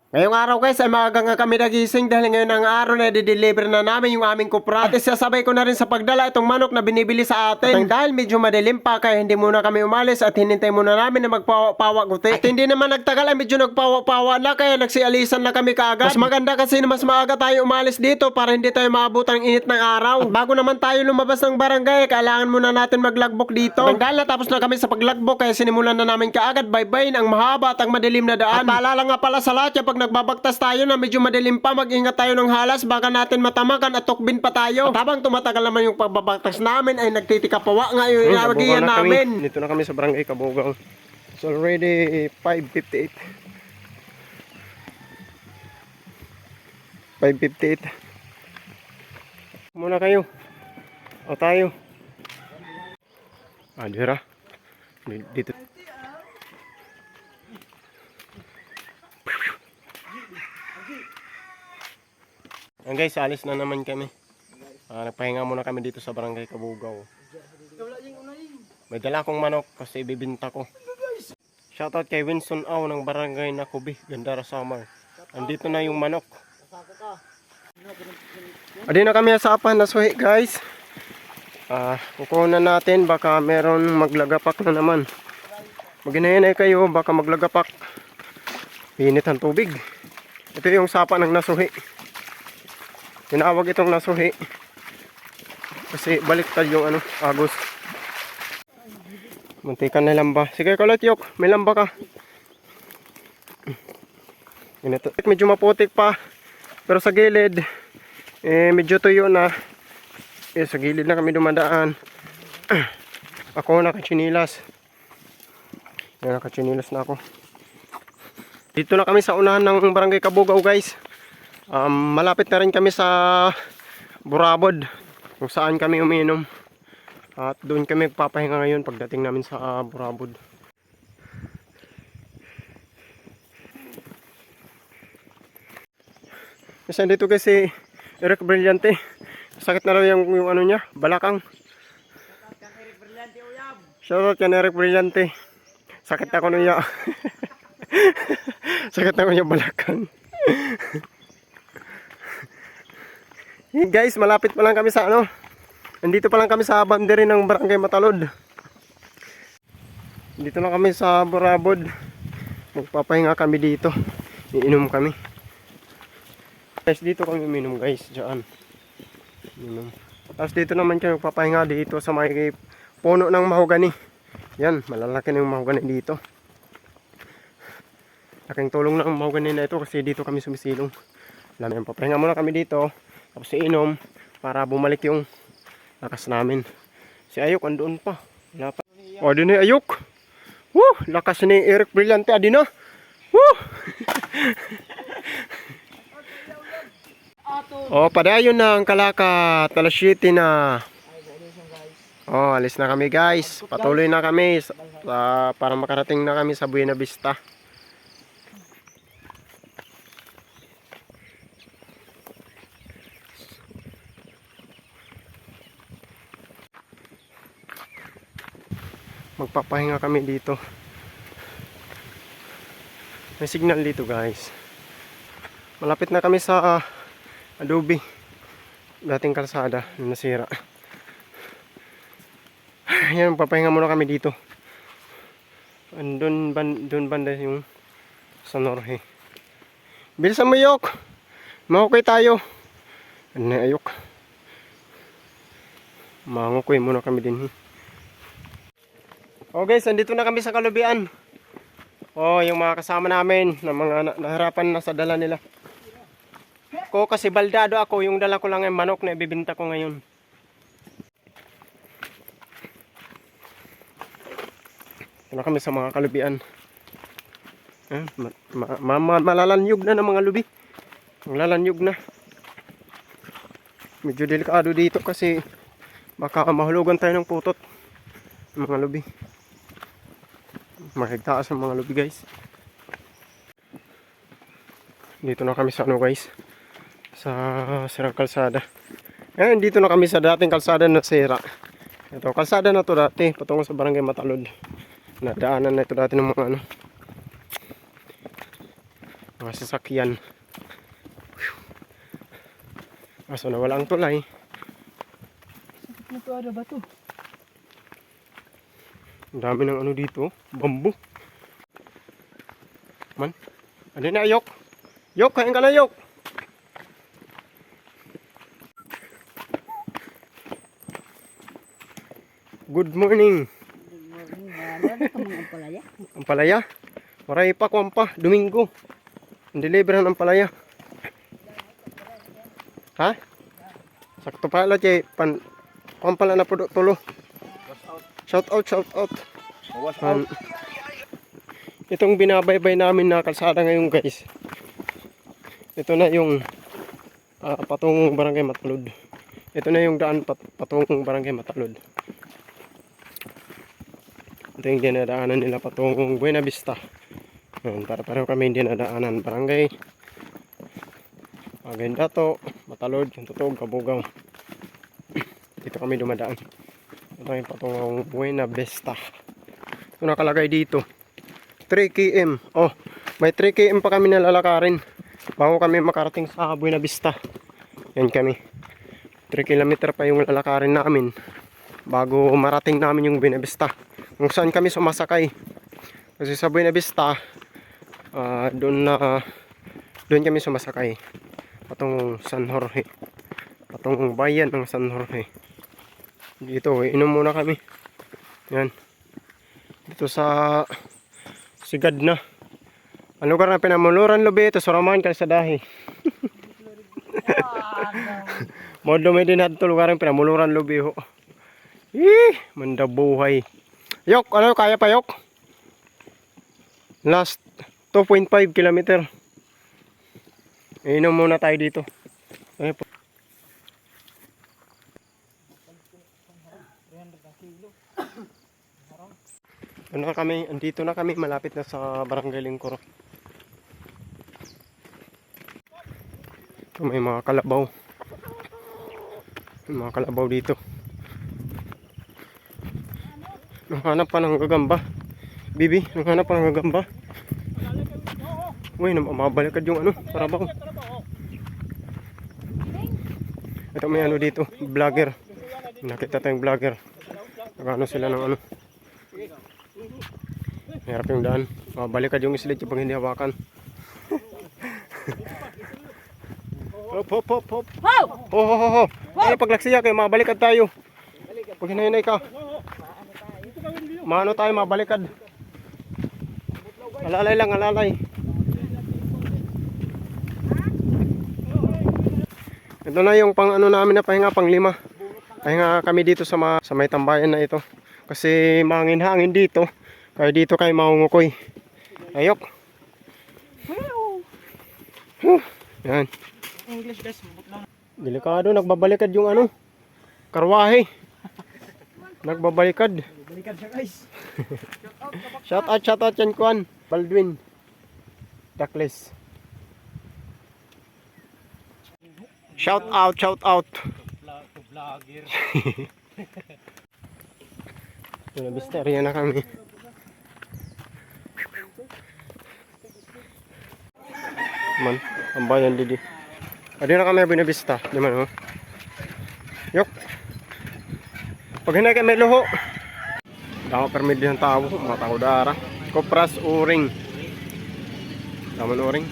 Ngayong araw guys ay maaga nga kami nagising dahil ngayon ang araw na di-deliver na namin yung aming kupra. At sasabay ko na rin sa pagdala itong manok na binibili sa atin. At dahil medyo madilim pa kaya hindi muna kami umalis at hinintay muna namin na magpawa guti. At hindi naman nagtagal ay medyo nagpawa na kaya nagsialisan na kami kaagad. Mas maganda kasi na mas maaga tayo umalis dito para hindi tayo maabot ang init ng araw. At bago naman tayo lumabas ng barangay kailangan muna natin maglagbok dito. At dahil natapos na kami sa paglagbok kaya sinimulan na namin kaagad bye-bye ang mahaba at ang madilim na daan. At paalala nga pala sa lahat pag nagbabagtas tayo na medyo madilim pa, mag-ingat tayo ng halas, baka natin matamakan at tukbin pa tayo. At habang tumatagal naman yung pagbabagtas namin ay nagtitikapawa nga yung inawagian namin. Dito na kami sa barangay Kabugaw. It's already 5:58. 5:58. Muna kayo. O tayo. Dira. Dito. Yan guys, alis na naman kami. Nagpahinga muna kami dito sa barangay Kabugaw. May dala akong manok kasi bibinta ko. Shoutout kay Winson Aw ng barangay Nakubi, Gandara Samar. Andito na yung manok. Adi na kami sa apan na suhi guys. Kukunan natin, baka meron maglagapak na naman. Maginayanay kayo, baka maglagapak. Pinit ang tubig. Ito yung sapa ng nasuhi. Tinawag itong nasuhi kasi baliktad yung agos. Muntikan na lamba. Sige kulat yok, may lamba ka. Ganito. Medyo maputik pa pero sa gilid medyo tuyo na. Sa gilid na kami dumadaan. Ako nakachinilas. Nakachinilas na ako. Dito na kami sa unahan ng barangay Kabugaw guys. Malapit na rin kami sa Burabod kung saan kami uminom. At doon kami magpapahinga ngayon pagdating namin sa Burabod. Kasi dito kasi Eric Brillante. Sakit na raw yung ano niya, balakang. Shoutout kan Eric Brillante. Sakit ako niya. Sakit ako niya balakang. Guys, malapit pa lang kami sa nandito pa lang kami sa boundary ng barangay Matalod. Dito na kami sa Burabod. Magpapahinga kami dito. Iinom kami. Guys, dito kami uminom guys, diyan. Inom. Tapos dito naman kami magpapahinga dito sa may puno ng mahogani. Yan, malalaki na yung mahogani dito. Laking tulong ng mahogani na ito kasi dito kami sumisilong. Alam, papahinga muna kami dito. Tapos iinom para bumalik yung lakas namin. Si Ayok andoon pa. Wala pa. O, din na Ayok. Woo! Lakas ni Eric Brillante. Adi na. Woo! O, padayon na ang Kalakat. Alas 7 na. O, alis na kami guys. Patuloy na kami para makarating na kami sa Buena Vista. Magpapahinga kami dito. May signal dito guys. Malapit na kami sa Adobe. Dating kalsada na nasira. Ayan, magpapahinga muna kami dito. Doon banda yung sa Norhe. Bilisan mo Yok. Mahukay tayo. Ano na Ayok. Mangukoy muna kami din. Oh guys, andito na kami sa Kalubian. Oh, yung mga kasama namin na mga nahirapan na sa dala nila. Ko kasi baldado ako, yung dala ko lang ay manok na ibibinta ko ngayon. Ito na kami sa mga Kalubian. Malalanyog na ng mga lubi. Malalanyog na. Medyo delikado dito kasi baka mahulugan tayo ng putot. Mga lubi. Mahigtaas ang mga lubi guys. Dito na kami sa guys, sa sirang kalsada. Ngayon dito na kami sa dating kalsada na sira. Ito kalsada na to dati patungo sa barangay Matalod. Nadaanan na ito dati ng mga sasakyan. Kaso nawala ang tulay. Ito ada batu. Ang dami ng ano dito, bambu. Man, ano na yok? Yok, kain ka na yok. Good morning. Ang palaya. Maray pa kung pa, Domingo. Ang deliveran ng palaya. Ha? Sakto pala, Che. Kung pala na po tulo. Shout out. Itong binabaybay namin na kalsada ngayon, guys. Ito na yung patungong Barangay Matalud. Ito na yung daan patungong Barangay Matalud. Ito yung dinadaanan nila patungong Buena Vista. Para kami dinadaanan Barangay Agendato, Matalud, Tutog, Kabugaw. Dito kami dumadaan. Ito yung patungong Buena Vista. Ito nakalagay dito 3 km. Oh, may 3 km pa kami nalalakarin bago kami makarating sa Buena Vista. Yan kami. 3 km pa yung lalakarin namin bago marating namin yung Buena Vista. Kung saan kami sumasakay. Kasi sa Buena Vista, doon kami sumasakay. Patungong San Jorge. Patungong bayan ng San Jorge. Dito, inom muna kami. Yan. Dito sa Sigad na. Ang lugar na pinamuluran lubi ito, Suraman, Kalsadahi. Modlo may din natin ito lugar ng pinamuluran lubi ho. Mandabuhay. Yok, ano kaya pa yok? Last 2.5 km. Inom muna tayo dito. Ay po. Andito na kami, malapit na sa Barangay Lingkor. Ito may mga kalabaw. May mga kalabaw dito. Nanghanap pa ng gagamba. Bibi, nanghanap pa ng gagamba. Uy, mabalikad yung ano, karabaw. Ito may ano dito, vlogger. Nakita tayong vlogger. Nagano sila ng ano. Hirap yung daan. Mabalikad yung islit pag hindi hawakan. Hop. Ho. Ay, paglaksiya kayo, mabalikad tayo. Pag hinay ka. Maano tayo, mabalikad. Alalay lang, alalay. Ito na yung pang ano namin na pahinga, pang 5. Pahinga kami dito sa may tambayan na ito. Kasi mangin-hangin dito. Kaya dito kayo maungukoy. Ayok. Yan. English guys. Delikado, nagbabalikad yung ano. Karwahe. Nagbabalikad. Balikan siya guys. Shout out yan kuan. Baldwin. Duckless. Shout out. Vlogger. Nabisterya na kami. Man, ang bayan didi. Adi na kami Buena Vista, di man oh. Yok. Pag hinay kami luho. Dako permit ng tao, mga tao dara. Kopras uring. Taman uring.